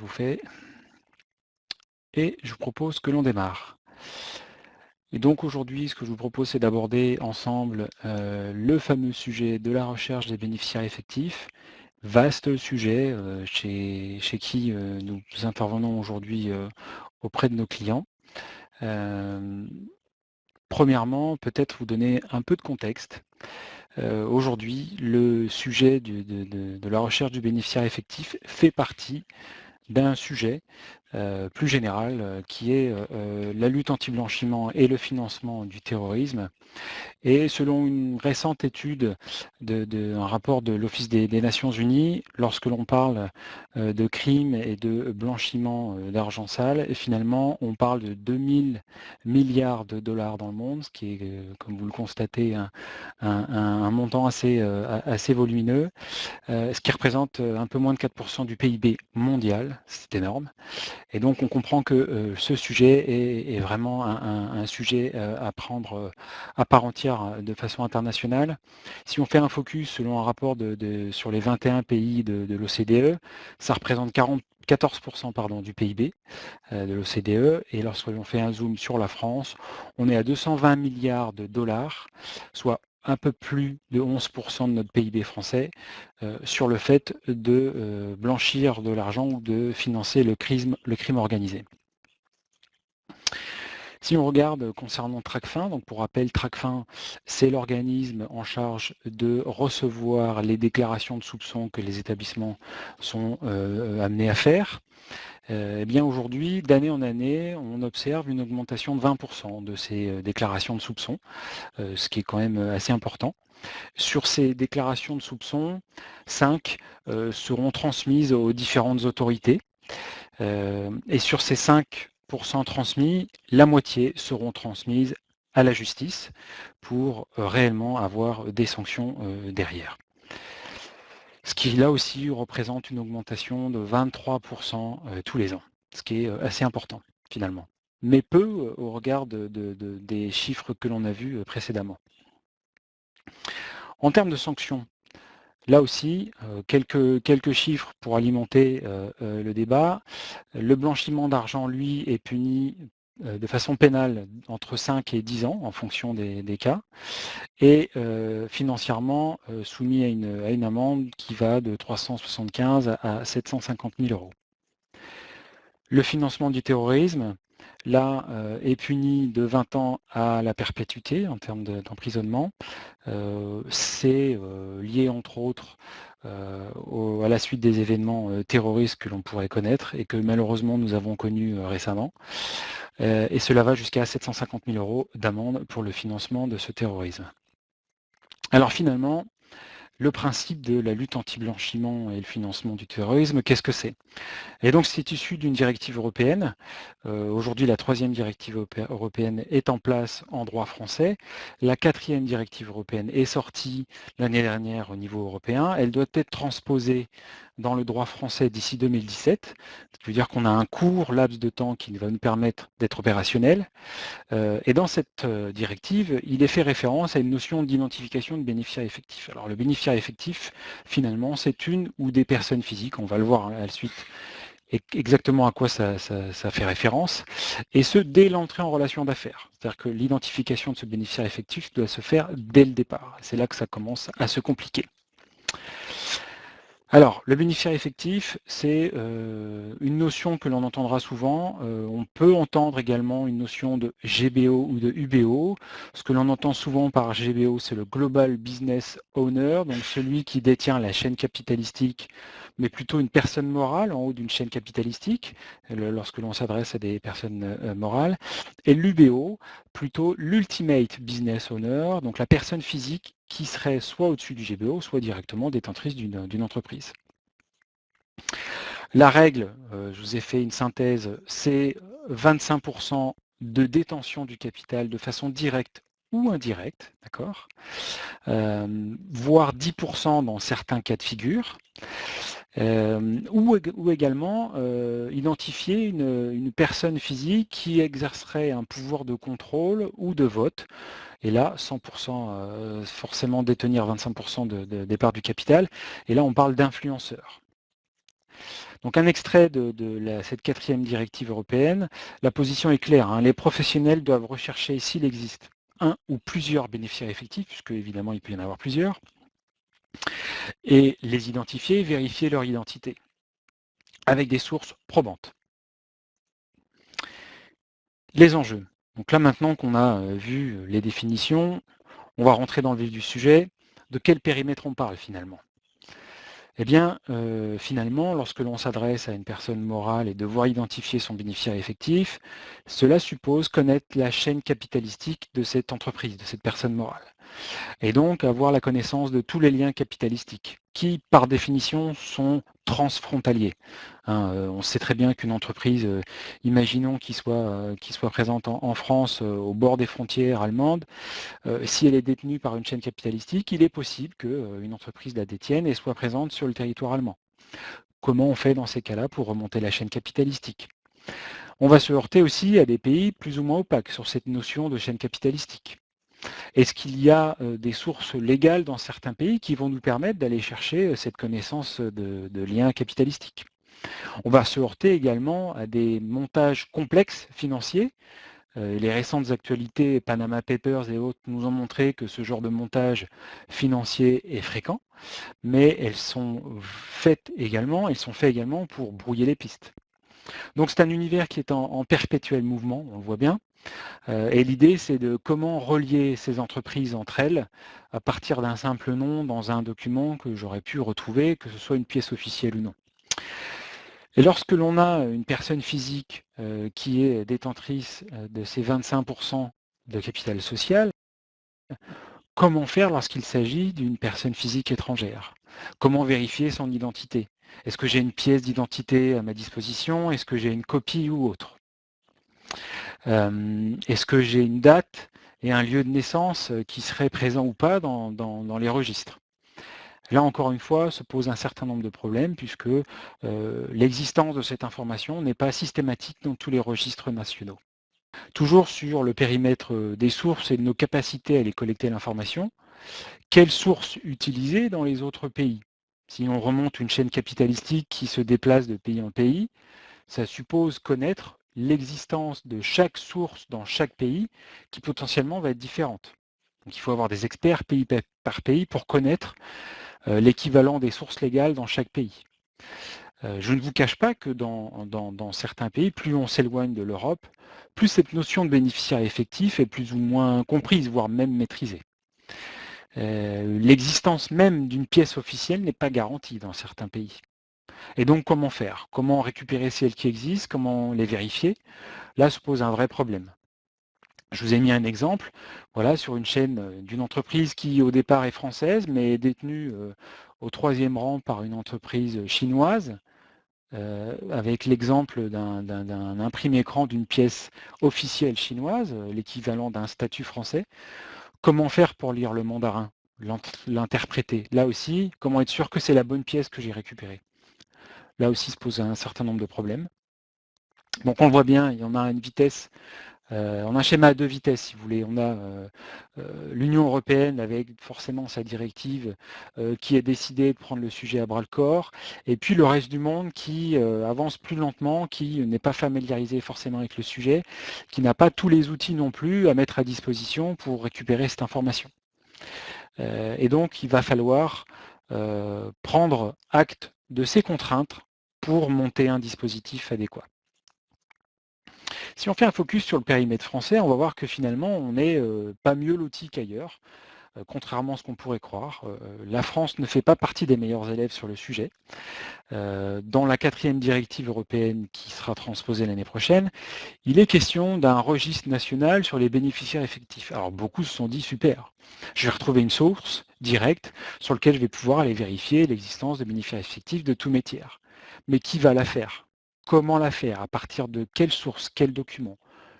fait. Et je vous propose que l'on démarre. Et donc aujourd'hui, ce que je vous propose, c'est d'aborder ensemble le fameux sujet de la recherche des bénéficiaires effectifs. Vaste sujet chez qui nous intervenons aujourd'hui auprès de nos clients. Premièrement, peut-être vous donner un peu de contexte. Aujourd'hui, le sujet de la recherche du bénéficiaire effectif fait partie d'un sujet plus général qui est la lutte anti-blanchiment et le financement du terrorisme. Et selon une récente étude un rapport de l'Office des Nations Unies, lorsque l'on parle de crimes et de blanchiment d'argent sale, et finalement on parle de 2000 milliards de dollars dans le monde, ce qui est, comme vous le constatez, un montant assez volumineux. Ce qui représente un peu moins de 4% du PIB mondial, c'est énorme. Et donc on comprend que ce sujet est vraiment un sujet à prendre à part entière de façon internationale. Si on fait un focus selon un rapport sur les 21 pays de l'OCDE, ça représente 14% du PIB de l'OCDE, et lorsque l'on fait un zoom sur la France, on est à 220 milliards de dollars, soit un peu plus de 11% de notre PIB français, sur le fait de blanchir de l'argent ou de financer le crime organisé. Si on regarde concernant Tracfin, donc pour rappel, Tracfin, c'est l'organisme en charge de recevoir les déclarations de soupçons que les établissements sont amenés à faire. Eh bien aujourd'hui, d'année en année, on observe une augmentation de 20% de ces déclarations de soupçons, ce qui est quand même assez important. Sur ces déclarations de soupçons, 5 seront transmises aux différentes autorités. Et sur ces 5% transmis, la moitié seront transmises à la justice pour réellement avoir des sanctions derrière. Ce qui là aussi représente une augmentation de 23% tous les ans, ce qui est assez important finalement, mais peu au regard des chiffres que l'on a vus précédemment. En termes de sanctions, là aussi, quelques chiffres pour alimenter le débat. Le blanchiment d'argent, lui, est puni de façon pénale entre 5 et 10 ans en fonction des cas, et financièrement soumis à une amende qui va de 375 à 750 000 euros. Le financement du terrorisme, là, est puni de 20 ans à la perpétuité en termes d'emprisonnement. C'est lié entre autres à la suite des événements terroristes que l'on pourrait connaître et que malheureusement nous avons connus récemment. Et cela va jusqu'à 750 000 euros d'amende pour le financement de ce terrorisme. Alors finalement, le principe de la lutte anti-blanchiment et le financement du terrorisme, qu'est-ce que c'est? Et donc c'est issu d'une directive européenne. Aujourd'hui, la 3e directive européenne est en place en droit français. La 4e directive européenne est sortie l'année dernière au niveau européen. Elle doit être transposée dans le droit français d'ici 2017. Ce qui veut dire qu'on a un court laps de temps qui va nous permettre d'être opérationnel. Et dans cette directive, il est fait référence à une notion d'identification de bénéficiaire effectif. Alors le bénéficiaire effectif, finalement, c'est une ou des personnes physiques, on va le voir à la suite exactement à quoi ça fait référence, et ce, dès l'entrée en relation d'affaires. C'est-à-dire que l'identification de ce bénéficiaire effectif doit se faire dès le départ. C'est là que ça commence à se compliquer. Alors, le bénéficiaire effectif, c'est une notion que l'on entendra souvent. On peut entendre également une notion de GBO ou de UBO. Ce que l'on entend souvent par GBO, c'est le Global Business Owner, donc celui qui détient la chaîne capitalistique, mais plutôt une personne morale en haut d'une chaîne capitalistique, lorsque l'on s'adresse à des personnes morales. Et l'UBO, plutôt l'Ultimate Business Owner, donc la personne physique qui serait soit au-dessus du GBO, soit directement détentrice d'une entreprise. La règle, je vous ai fait une synthèse, c'est 25% de détention du capital de façon directe ou indirecte, d'accord, voire 10% dans certains cas de figure, ou également identifier une personne physique qui exercerait un pouvoir de contrôle ou de vote. Et là, 100% forcément détenir 25% des parts du capital. Et là, on parle d'influenceurs. Donc un extrait de cette 4e directive européenne, la position est claire, hein, les professionnels doivent rechercher s'il existe un ou plusieurs bénéficiaires effectifs, puisque évidemment il peut y en avoir plusieurs, et les identifier, vérifier leur identité, avec des sources probantes. Les enjeux. Donc là maintenant qu'on a vu les définitions, on va rentrer dans le vif du sujet. De quel périmètre on parle finalement? Eh bien, finalement, lorsque l'on s'adresse à une personne morale et devoir identifier son bénéficiaire effectif, cela suppose connaître la chaîne capitalistique de cette entreprise, de cette personne morale. Et donc avoir la connaissance de tous les liens capitalistiques, qui par définition sont transfrontaliers. Hein, on sait très bien qu'une entreprise, imaginons qui soit présente en France, au bord des frontières allemandes, si elle est détenue par une chaîne capitalistique, il est possible qu'une entreprise la détienne et soit présente sur le territoire allemand. Comment on fait dans ces cas-là pour remonter la chaîne capitalistique? On va se heurter aussi à des pays plus ou moins opaques sur cette notion de chaîne capitalistique. Est-ce qu'il y a des sources légales dans certains pays qui vont nous permettre d'aller chercher cette connaissance de liens capitalistiques? On va se heurter également à des montages complexes financiers. Les récentes actualités, Panama Papers et autres, nous ont montré que ce genre de montage financier est fréquent, mais elles sont faits également pour brouiller les pistes. Donc c'est un univers qui est en perpétuel mouvement, on le voit bien. Et l'idée, c'est de comment relier ces entreprises entre elles à partir d'un simple nom dans un document que j'aurais pu retrouver, que ce soit une pièce officielle ou non. Et lorsque l'on a une personne physique qui est détentrice de ces 25% de capital social, comment faire lorsqu'il s'agit d'une personne physique étrangère? Comment vérifier son identité? Est-ce que j'ai une pièce d'identité à ma disposition? Est-ce que j'ai une copie ou autre? Est-ce que j'ai une date et un lieu de naissance qui seraient présents ou pas dans les registres? Là, encore une fois, se pose un certain nombre de problèmes puisque l'existence de cette information n'est pas systématique dans tous les registres nationaux. Toujours sur le périmètre des sources et de nos capacités à aller collecter l'information, quelles sources utiliser dans les autres pays? Si on remonte une chaîne capitalistique qui se déplace de pays en pays, ça suppose connaître l'existence de chaque source dans chaque pays qui potentiellement va être différente. Donc il faut avoir des experts pays par pays pour connaître l'équivalent des sources légales dans chaque pays. Je ne vous cache pas que dans certains pays, plus on s'éloigne de l'Europe, plus cette notion de bénéficiaire effectif est plus ou moins comprise, voire même maîtrisée. L'existence même d'une pièce officielle n'est pas garantie dans certains pays. Et donc comment faire? Comment récupérer celles qui existent? Comment les vérifier? Là se pose un vrai problème. Je vous ai mis un exemple, voilà, sur une chaîne d'une entreprise qui au départ est française, mais est détenue au 3e rang par une entreprise chinoise, avec l'exemple d'un imprimé-écran d'une pièce officielle chinoise, l'équivalent d'un statut français. Comment faire pour lire le mandarin, l'interpréter? Là aussi, comment être sûr que c'est la bonne pièce que j'ai récupérée? Là aussi se pose un certain nombre de problèmes. Donc on le voit bien, il y en a une vitesse. On a un schéma à 2 vitesses, si vous voulez. On a l'Union européenne avec forcément sa directive qui a décidé de prendre le sujet à bras-le-corps, et puis le reste du monde qui avance plus lentement, qui n'est pas familiarisé forcément avec le sujet, qui n'a pas tous les outils non plus à mettre à disposition pour récupérer cette information. Et donc il va falloir prendre acte de ces contraintes pour monter un dispositif adéquat. Si on fait un focus sur le périmètre français, on va voir que finalement, on n'est pas mieux loti qu'ailleurs, contrairement à ce qu'on pourrait croire. La France ne fait pas partie des meilleurs élèves sur le sujet. Dans la 4e directive européenne qui sera transposée l'année prochaine, il est question d'un registre national sur les bénéficiaires effectifs. Alors beaucoup se sont dit, super, je vais retrouver une source directe sur laquelle je vais pouvoir aller vérifier l'existence de bénéficiaires effectifs de tous mes tiers. Mais qui va la faire? Comment la faire? À partir de quelle source? Quel document?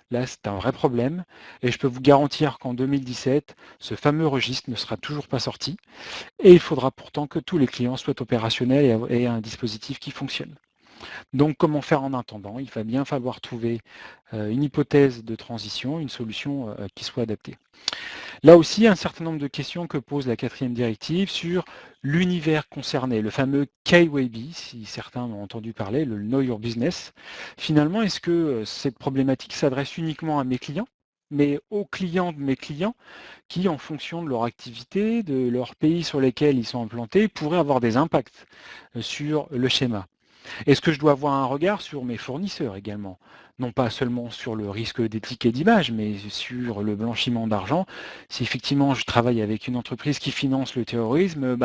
Là, c'est un vrai problème et je peux vous garantir qu'en 2017, ce fameux registre ne sera toujours pas sorti et il faudra pourtant que tous les clients soient opérationnels et aient un dispositif qui fonctionne. Donc comment faire en attendant? Il va bien falloir trouver une hypothèse de transition, une solution qui soit adaptée. Là aussi, un certain nombre de questions que pose la 4e directive sur l'univers concerné, le fameux KYB, si certains ont entendu parler, le Know Your Business. Finalement, est-ce que cette problématique s'adresse uniquement à mes clients, mais aux clients de mes clients qui, en fonction de leur activité, de leur pays sur lesquels ils sont implantés, pourraient avoir des impacts sur le schéma? Est-ce que je dois avoir un regard sur mes fournisseurs également? Non pas seulement sur le risque d'éthique et d'image, mais sur le blanchiment d'argent. Si effectivement je travaille avec une entreprise qui finance le terrorisme,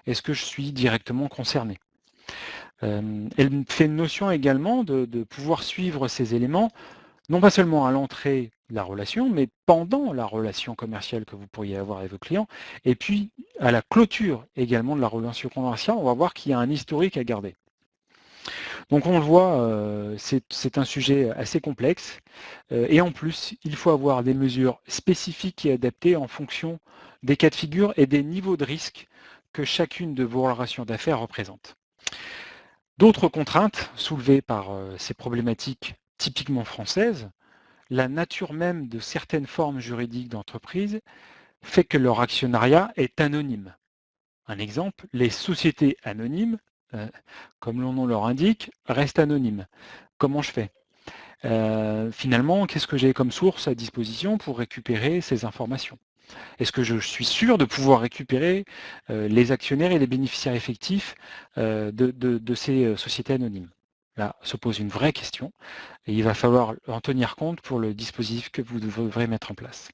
est-ce que je suis directement concerné? Elle fait une notion également de pouvoir suivre ces éléments, non pas seulement à l'entrée de la relation, mais pendant la relation commerciale que vous pourriez avoir avec vos clients, et puis à la clôture également de la relation commerciale, on va voir qu'il y a un historique à garder. Donc on le voit, c'est un sujet assez complexe et en plus, il faut avoir des mesures spécifiques et adaptées en fonction des cas de figure et des niveaux de risque que chacune de vos relations d'affaires représente. D'autres contraintes soulevées par ces problématiques typiquement françaises, la nature même de certaines formes juridiques d'entreprise fait que leur actionnariat est anonyme. Un exemple, les sociétés anonymes, comme le nom leur indique, restent anonymes. Comment je fais? Finalement, qu'est-ce que j'ai comme source à disposition pour récupérer ces informations? Est-ce que je suis sûr de pouvoir récupérer les actionnaires et les bénéficiaires effectifs de ces sociétés anonymes? Là se pose une vraie question et il va falloir en tenir compte pour le dispositif que vous devrez mettre en place.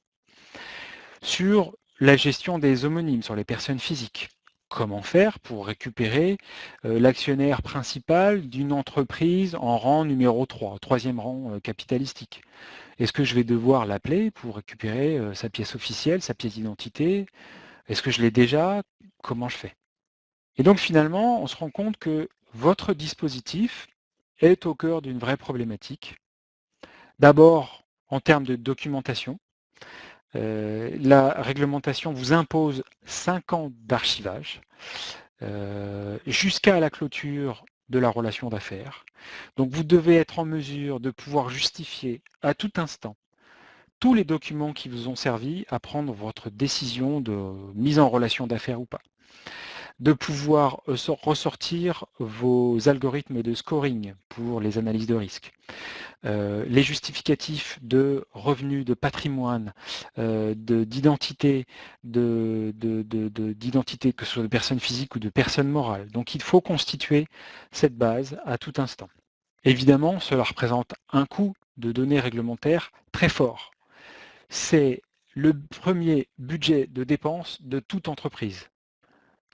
Sur la gestion des homonymes, sur les personnes physiques, comment faire pour récupérer l'actionnaire principal d'une entreprise en rang numéro 3, troisième rang capitalistique? Est-ce que je vais devoir l'appeler pour récupérer sa pièce officielle, sa pièce d'identité? Est-ce que je l'ai déjà? Comment je fais? Et donc finalement, on se rend compte que votre dispositif est au cœur d'une vraie problématique. D'abord, en termes de documentation, la réglementation vous impose 5 ans d'archivage jusqu'à la clôture de la relation d'affaires. Donc vous devez être en mesure de pouvoir justifier à tout instant tous les documents qui vous ont servi à prendre votre décision de mise en relation d'affaires ou pas. De pouvoir ressortir vos algorithmes de scoring pour les analyses de risque. Les justificatifs de revenus, de patrimoine, d'identité, d'identité, que ce soit de personnes physiques ou de personnes morales. Donc il faut constituer cette base à tout instant. Évidemment, cela représente un coût de données réglementaires très fort. C'est le premier budget de dépenses de toute entreprise,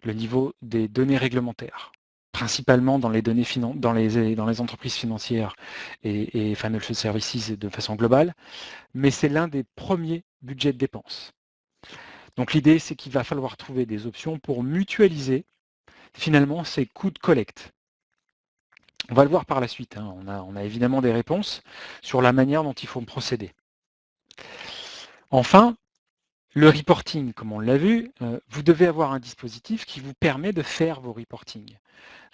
le niveau des données réglementaires, principalement dans les données dans les entreprises financières et financial services de façon globale, mais c'est l'un des premiers budgets de dépenses. Donc l'idée, c'est qu'il va falloir trouver des options pour mutualiser finalement ces coûts de collecte. On va le voir par la suite, hein. On a évidemment des réponses sur la manière dont il faut procéder. Enfin, le reporting, comme on l'a vu, vous devez avoir un dispositif qui vous permet de faire vos reportings.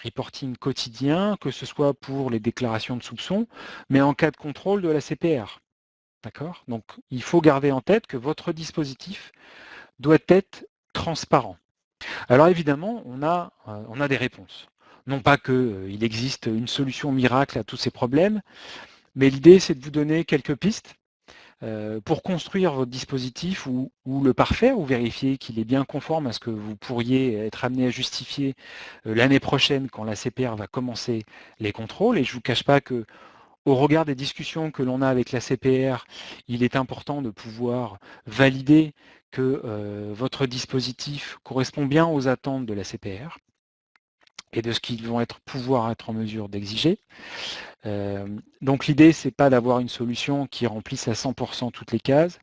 Reporting quotidien, que ce soit pour les déclarations de soupçons, mais en cas de contrôle de la CPR. D'accord? Donc, il faut garder en tête que votre dispositif doit être transparent. Alors évidemment, on a des réponses. Non pas qu'il existe une solution miracle à tous ces problèmes, mais l'idée, c'est de vous donner quelques pistes pour construire votre dispositif ou le parfaire ou vérifier qu'il est bien conforme à ce que vous pourriez être amené à justifier l'année prochaine quand la CPR va commencer les contrôles. Et je ne vous cache pas que au regard des discussions que l'on a avec la CPR, il est important de pouvoir valider que votre dispositif correspond bien aux attentes de la CPR et de ce qu'ils vont pouvoir être en mesure d'exiger. Donc l'idée, c'est pas d'avoir une solution qui remplisse à 100% toutes les cases,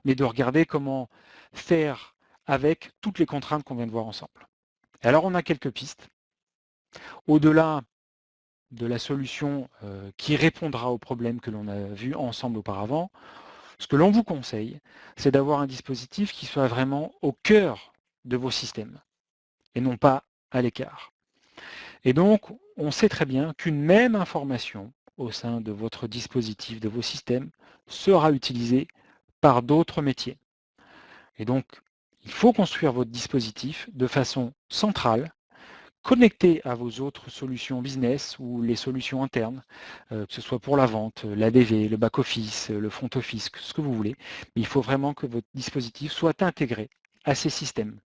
mais de regarder comment faire avec toutes les contraintes qu'on vient de voir ensemble. Alors on a quelques pistes. Au-delà de la solution qui répondra aux problèmes que l'on a vus ensemble auparavant, ce que l'on vous conseille, c'est d'avoir un dispositif qui soit vraiment au cœur de vos systèmes et non pas à l'écart. Et donc, on sait très bien qu'une même information au sein de votre dispositif, de vos systèmes, sera utilisée par d'autres métiers. Et donc, il faut construire votre dispositif de façon centrale, connecté à vos autres solutions business ou les solutions internes, que ce soit pour la vente, l'ADV, le back-office, le front-office, ce que vous voulez. Mais il faut vraiment que votre dispositif soit intégré à ces systèmes.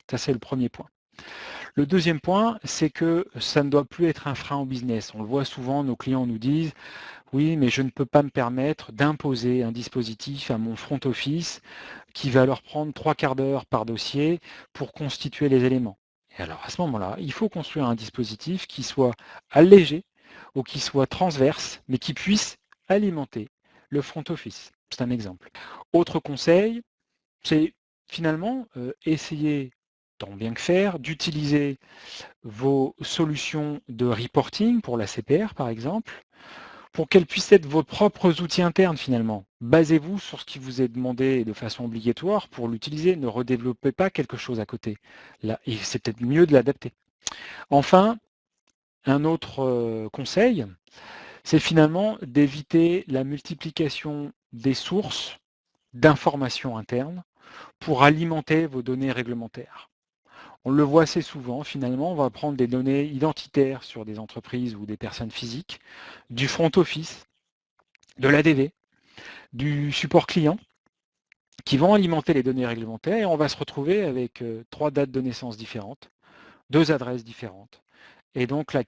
Ça, c'est le premier point. Le deuxième point, c'est que ça ne doit plus être un frein au business. On le voit souvent, nos clients nous disent « Oui, mais je ne peux pas me permettre d'imposer un dispositif à mon front office qui va leur prendre 3/4 d'heure par dossier pour constituer les éléments. » Et alors à ce moment-là, il faut construire un dispositif qui soit allégé ou qui soit transverse, mais qui puisse alimenter le front office. C'est un exemple. Autre conseil, c'est finalement essayer, tant bien que faire, d'utiliser vos solutions de reporting pour la CPR par exemple, pour qu'elles puissent être vos propres outils internes finalement. Basez-vous sur ce qui vous est demandé de façon obligatoire pour l'utiliser. Ne redéveloppez pas quelque chose à côté. Là, c'est peut-être mieux de l'adapter. Enfin, un autre conseil, c'est finalement d'éviter la multiplication des sources d'informations internes pour alimenter vos données réglementaires. On le voit assez souvent, finalement, on va prendre des données identitaires sur des entreprises ou des personnes physiques, du front office, de l'ADV, du support client, qui vont alimenter les données réglementaires et on va se retrouver avec 3 dates de naissance différentes, 2 adresses différentes, et donc à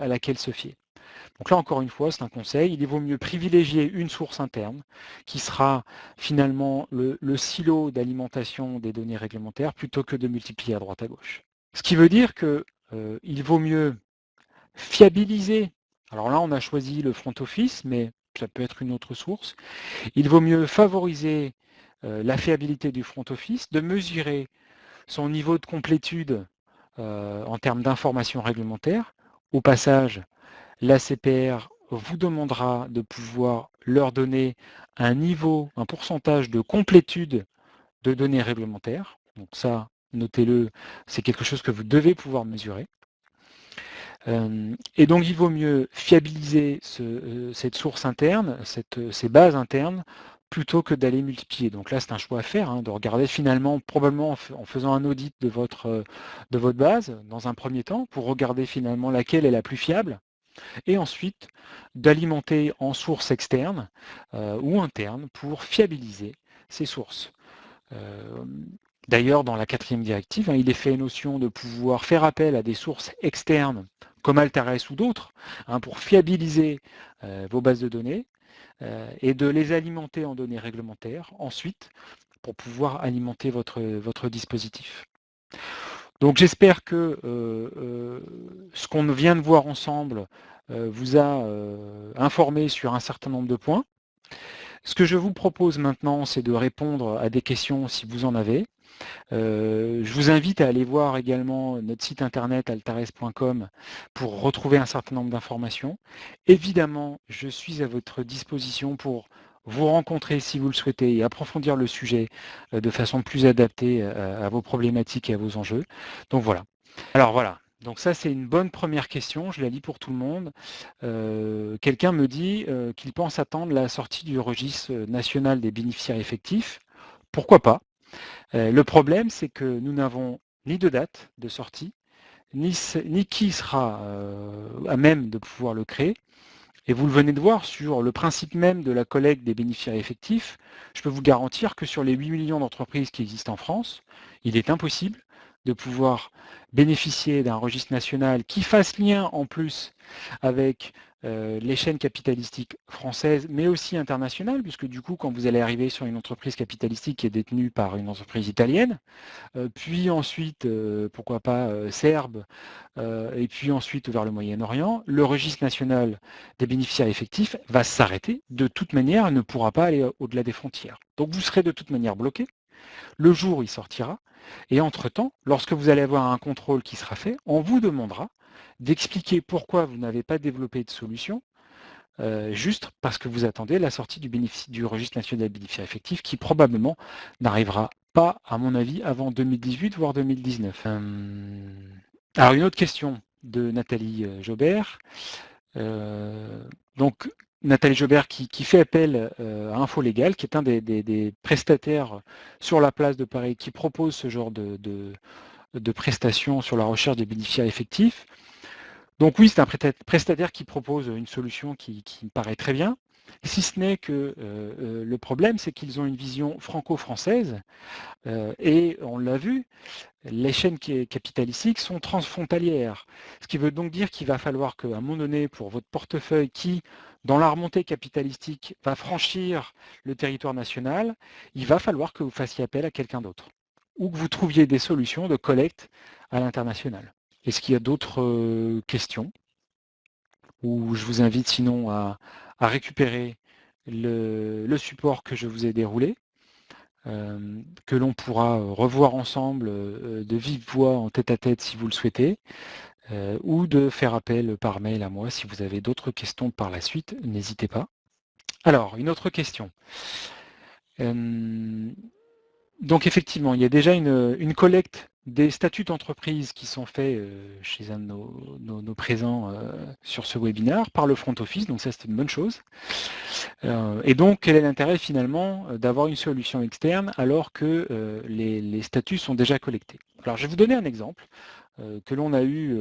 laquelle se fier. Donc là, encore une fois, c'est un conseil, il vaut mieux privilégier une source interne qui sera finalement le silo d'alimentation des données réglementaires plutôt que de multiplier à droite à gauche. Ce qui veut dire qu'il vaut mieux fiabiliser. Alors là, on a choisi le front office, mais ça peut être une autre source. Il vaut mieux favoriser la fiabilité du front office, de mesurer son niveau de complétude en termes d'informations réglementaires. Au passage, la CPR vous demandera de pouvoir leur donner un niveau, un pourcentage de complétude de données réglementaires. Donc ça, notez-le, c'est quelque chose que vous devez pouvoir mesurer. Et donc il vaut mieux fiabiliser cette source interne, ces bases internes, plutôt que d'aller multiplier. Donc là, c'est un choix à faire, hein, de regarder finalement, probablement en faisant un audit de votre base, dans un premier temps, pour regarder finalement laquelle est la plus fiable, et ensuite d'alimenter en source externe ou interne pour fiabiliser ces sources. D'ailleurs, dans la 4e directive, il est fait notion de pouvoir faire appel à des sources externes comme Altares ou d'autres pour fiabiliser vos bases de données et de les alimenter en données réglementaires ensuite pour pouvoir alimenter votre dispositif. Donc j'espère que ce qu'on vient de voir ensemble vous a informé sur un certain nombre de points. Ce que je vous propose maintenant, c'est de répondre à des questions si vous en avez. Je vous invite à aller voir également notre site internet altares.com pour retrouver un certain nombre d'informations. Évidemment, je suis à votre disposition pour vous rencontrer si vous le souhaitez et approfondir le sujet de façon plus adaptée à vos problématiques et à vos enjeux. Donc voilà. Alors voilà. Donc ça, c'est une bonne première question, je la lis pour tout le monde. Quelqu'un me dit qu'il pense attendre la sortie du registre national des bénéficiaires effectifs. Pourquoi pas? Le problème, c'est que nous n'avons ni de date de sortie, ni qui sera à même de pouvoir le créer. Et vous le venez de voir sur le principe même de la collecte des bénéficiaires effectifs, je peux vous garantir que sur les 8 millions d'entreprises qui existent en France, il est impossible de pouvoir bénéficier d'un registre national qui fasse lien en plus avec les chaînes capitalistiques françaises, mais aussi internationales, puisque du coup, quand vous allez arriver sur une entreprise capitalistique qui est détenue par une entreprise italienne, puis ensuite, pourquoi pas, serbe, et puis ensuite vers le Moyen-Orient, le registre national des bénéficiaires effectifs va s'arrêter. De toute manière, il ne pourra pas aller au-delà des frontières. Donc vous serez de toute manière bloqué. Le jour où il sortira, et entre-temps, lorsque vous allez avoir un contrôle qui sera fait, on vous demandera d'expliquer pourquoi vous n'avez pas développé de solution, juste parce que vous attendez la sortie du registre national des bénéficiaires effectifs qui probablement n'arrivera pas, à mon avis, avant 2018, voire 2019. Alors une autre question de Nathalie Jobert. Donc Nathalie Jobert qui fait appel à Info Légal, qui est un des prestataires sur la place de Paris qui propose ce genre de prestations sur la recherche des bénéficiaires effectifs. Donc oui, c'est un prestataire qui propose une solution qui me paraît très bien, si ce n'est que le problème, c'est qu'ils ont une vision franco-française, et on l'a vu, les chaînes capitalistiques sont transfrontalières. Ce qui veut donc dire qu'il va falloir qu'à un moment donné, pour votre portefeuille qui, dans la remontée capitalistique, va franchir le territoire national, il va falloir que vous fassiez appel à quelqu'un d'autre, ou que vous trouviez des solutions de collecte à l'international. Est-ce qu'il y a d'autres questions? Ou je vous invite sinon à récupérer le support que je vous ai déroulé, que l'on pourra revoir ensemble de vive voix en tête-à-tête si vous le souhaitez, ou de faire appel par mail à moi si vous avez d'autres questions par la suite, n'hésitez pas. Alors, une autre question. Donc effectivement, il y a déjà une collecte des statuts d'entreprise qui sont faits chez un de nos présents sur ce webinaire par le front office, donc ça c'est une bonne chose. Et donc quel est l'intérêt finalement d'avoir une solution externe alors que les statuts sont déjà collectés? Alors je vais vous donner un exemple que l'on a eu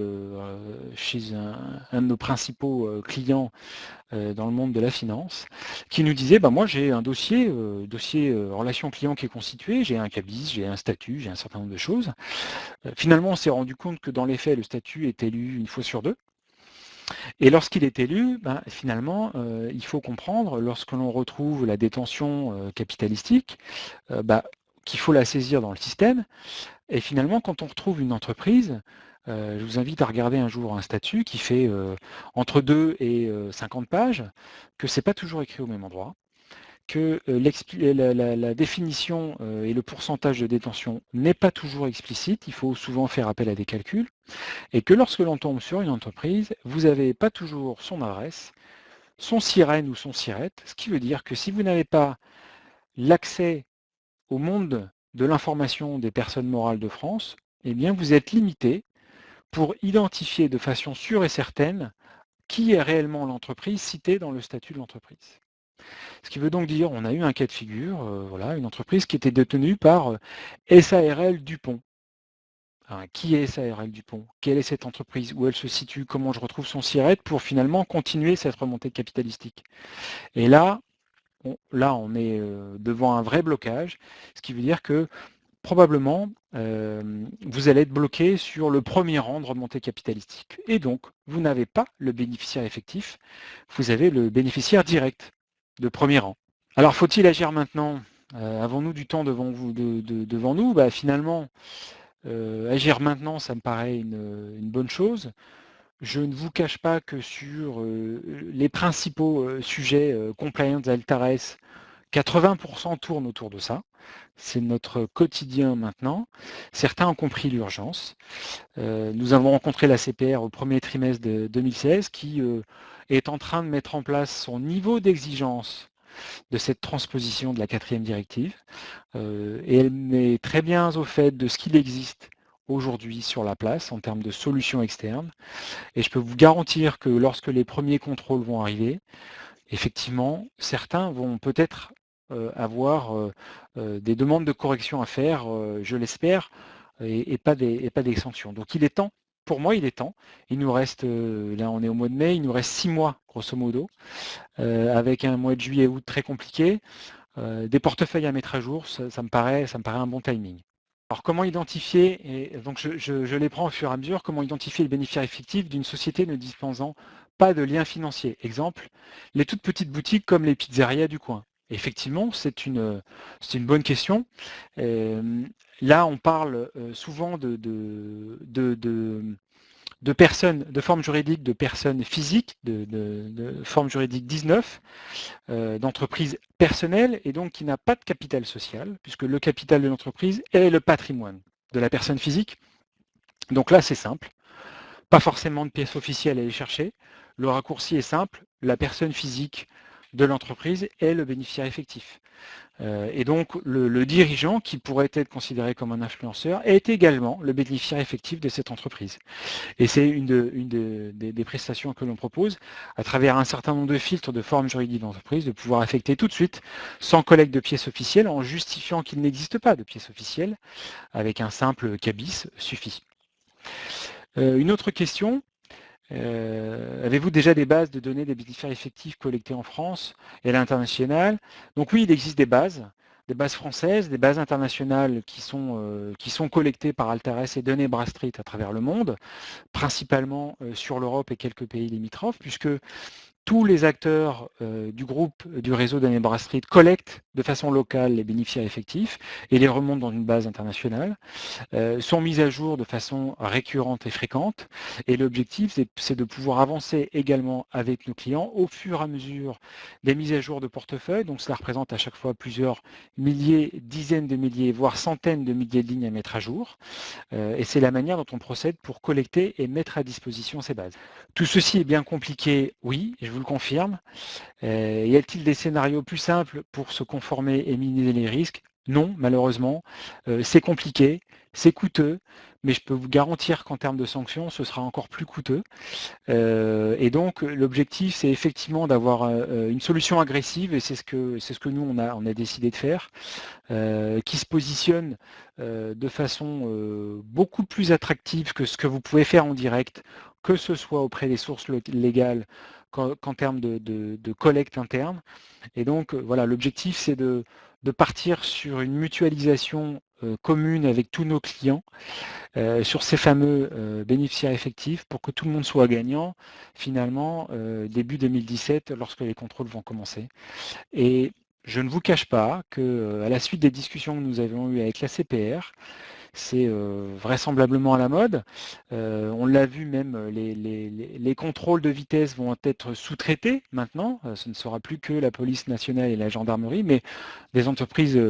chez un de nos principaux clients dans le monde de la finance, qui nous disait, bah, moi j'ai un dossier relation client qui est constitué, j'ai un cabis, j'ai un statut, j'ai un certain nombre de choses. Finalement, on s'est rendu compte que dans les faits, le statut est élu une fois sur deux. Et lorsqu'il est élu, bah, finalement, il faut comprendre, lorsque l'on retrouve la détention capitalistique, bah, qu'il faut la saisir dans le système. Et finalement, quand on retrouve une entreprise, je vous invite à regarder un jour un statut qui fait entre 2 et 50 pages, que ce n'est pas toujours écrit au même endroit, que la définition et le pourcentage de détention n'est pas toujours explicite, il faut souvent faire appel à des calculs, et que lorsque l'on tombe sur une entreprise, vous n'avez pas toujours son adresse, son SIREN ou son SIRET, ce qui veut dire que si vous n'avez pas l'accès au monde de l'information des personnes morales de France, eh bien vous êtes limité pour identifier de façon sûre et certaine qui est réellement l'entreprise citée dans le statut de l'entreprise. Ce qui veut donc dire, on a eu un cas de figure, voilà, une entreprise qui était détenue par SARL Dupont. Alors, qui est SARL Dupont? Quelle est cette entreprise? Où elle se situe? Comment je retrouve son SIRET pour finalement continuer cette remontée capitalistique? Et là, on est devant un vrai blocage, ce qui veut dire que probablement, vous allez être bloqué sur le premier rang de remontée capitalistique. Et donc, vous n'avez pas le bénéficiaire effectif, vous avez le bénéficiaire direct de premier rang. Alors, faut-il agir maintenant? Avons-nous du temps devant nous? Bah, finalement, agir maintenant, ça me paraît une bonne chose. Je ne vous cache pas que sur les principaux sujets compliance Altares, 80% tournent autour de ça. C'est notre quotidien maintenant. Certains ont compris l'urgence. Nous avons rencontré la CPR au premier trimestre de 2016 qui est en train de mettre en place son niveau d'exigence de cette transposition de la 4e directive. Et elle met très bien au fait de ce qu'il existe aujourd'hui sur la place en termes de solutions externes. Et je peux vous garantir que lorsque les premiers contrôles vont arriver, effectivement, certains vont peut-être avoir des demandes de correction à faire, je l'espère, et pas des sanctions. Donc il est temps, pour moi il est temps, il nous reste, là on est au mois de mai, il nous reste 6 mois grosso modo, avec un mois de juillet août très compliqué, des portefeuilles à mettre à jour, ça me paraît un bon timing. Alors comment identifier, et donc je les prends au fur et à mesure, comment identifier le bénéficiaire effectif d'une société ne disposant pas de liens financiers? Exemple, les toutes petites boutiques comme les pizzerias du coin. Effectivement, c'est une bonne question. Là, on parle souvent de personnes, de formes juridiques, de personnes physiques, de formes juridiques 19, d'entreprise personnelle et donc qui n'a pas de capital social, puisque le capital de l'entreprise est le patrimoine de la personne physique. Donc là, c'est simple. Pas forcément de pièce officielle à aller chercher. Le raccourci est simple. La personne physique de l'entreprise est le bénéficiaire effectif. Et donc, le dirigeant, qui pourrait être considéré comme un influenceur, est également le bénéficiaire effectif de cette entreprise. Et c'est une des prestations que l'on propose, à travers un certain nombre de filtres de forme juridique d'entreprise, de pouvoir affecter tout de suite, sans collecte de pièces officielles, en justifiant qu'il n'existe pas de pièces officielles, avec un simple cabis suffit. Une autre question, avez-vous déjà des bases de données des bénéficiaires effectifs collectées en France et à l'international? Donc oui, il existe des bases françaises, des bases internationales qui sont collectées par Altares et données Bradstreet à travers le monde, principalement sur l'Europe et quelques pays limitrophes, puisque tous les acteurs du groupe du réseau d'Anne Bradstreet collectent de façon locale les bénéficiaires effectifs et les remontent dans une base internationale, sont mis à jour de façon récurrente et fréquente. Et l'objectif, c'est de pouvoir avancer également avec nos clients au fur et à mesure des mises à jour de portefeuille. Donc cela représente à chaque fois plusieurs milliers, dizaines de milliers, voire centaines de milliers de lignes à mettre à jour. Et c'est la manière dont on procède pour collecter et mettre à disposition ces bases. Tout ceci est bien compliqué, oui, je vous le confirme. Y a-t-il des scénarios plus simples pour se conformer et minimiser les risques? Non, malheureusement. C'est compliqué, c'est coûteux, mais je peux vous garantir qu'en termes de sanctions, ce sera encore plus coûteux. Et donc, l'objectif, c'est effectivement d'avoir une solution agressive, et c'est ce que nous, on a décidé de faire, qui se positionne de façon beaucoup plus attractive que ce que vous pouvez faire en direct, que ce soit auprès des sources légales qu'en termes de collecte interne. Et donc, voilà, l'objectif, c'est de partir sur une mutualisation commune avec tous nos clients sur ces fameux bénéficiaires effectifs pour que tout le monde soit gagnant, finalement, début 2017, lorsque les contrôles vont commencer. Et je ne vous cache pas que, à la suite des discussions que nous avons eues avec la CPR, c'est vraisemblablement à la mode. On l'a vu même, les contrôles de vitesse vont être sous-traités maintenant. Ce ne sera plus que la police nationale et la gendarmerie, mais des entreprises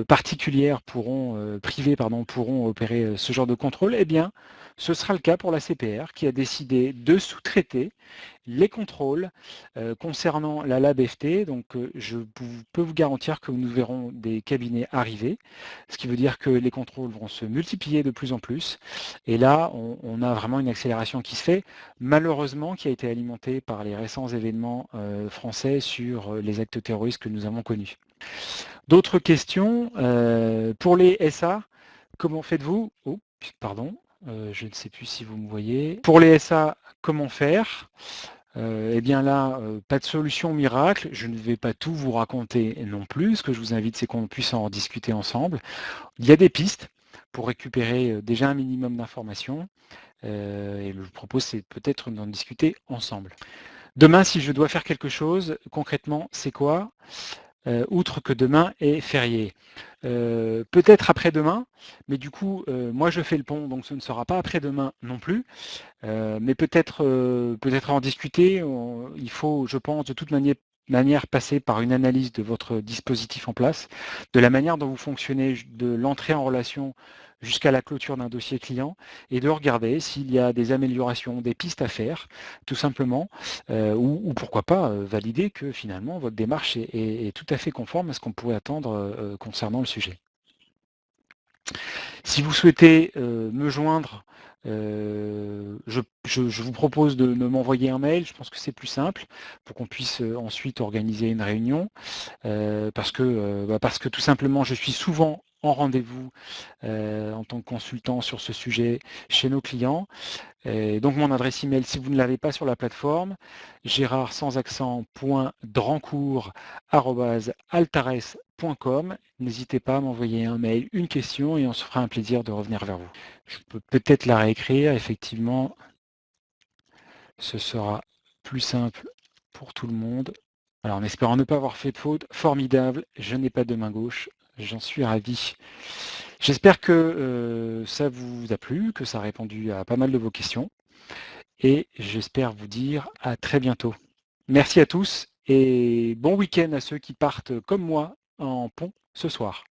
particulières privées pourront opérer ce genre de contrôle. Eh bien, ce sera le cas pour la CPR qui a décidé de sous-traiter les contrôles concernant la Lab FT. Donc, je peux vous garantir que nous verrons des cabinets arriver, ce qui veut dire que les contrôles vont se multiplier de plus en plus. Et là, on a vraiment une accélération qui se fait, malheureusement, qui a été alimentée par les récents événements français sur les actes terroristes que nous avons connus. D'autres questions pour les SA, comment faites-vous? Oh, pardon, je ne sais plus si vous me voyez. Pour les SA, comment faire? Eh bien là, pas de solution miracle. Je ne vais pas tout vous raconter non plus. Ce que je vous invite, c'est qu'on puisse en discuter ensemble. Il y a des pistes pour récupérer déjà un minimum d'informations. Et je vous propose, c'est peut-être d'en discuter ensemble. Demain, si je dois faire quelque chose, concrètement, c'est quoi? Outre que demain est férié. Peut-être après-demain, mais du coup, moi je fais le pont, donc ce ne sera pas après-demain non plus. Mais peut-être en discuter. Il faut, je pense, de toute manière passer par une analyse de votre dispositif en place, de la manière dont vous fonctionnez, de l'entrée en relation jusqu'à la clôture d'un dossier client, et de regarder s'il y a des améliorations, des pistes à faire, tout simplement, ou pourquoi pas valider que finalement votre démarche est tout à fait conforme à ce qu'on pourrait attendre concernant le sujet. Si vous souhaitez me joindre, je vous propose de m'envoyer un mail. Je pense que c'est plus simple pour qu'on puisse ensuite organiser une réunion, parce que tout simplement, je suis souvent en rendez-vous en tant que consultant sur ce sujet chez nos clients. Et donc mon adresse email, si vous ne l'avez pas sur la plateforme, Gérard sans accent .drancourt@altares.com. N'hésitez pas à m'envoyer un mail, une question, et on se fera un plaisir de revenir vers vous. Je peux peut-être la réécrire, effectivement, ce sera plus simple pour tout le monde. Alors en espérant ne pas avoir fait de faute, formidable, je n'ai pas de main gauche, j'en suis ravi. J'espère que ça vous a plu, que ça a répondu à pas mal de vos questions, et j'espère vous dire à très bientôt. Merci à tous et bon week-end à ceux qui partent comme moi en pont ce soir.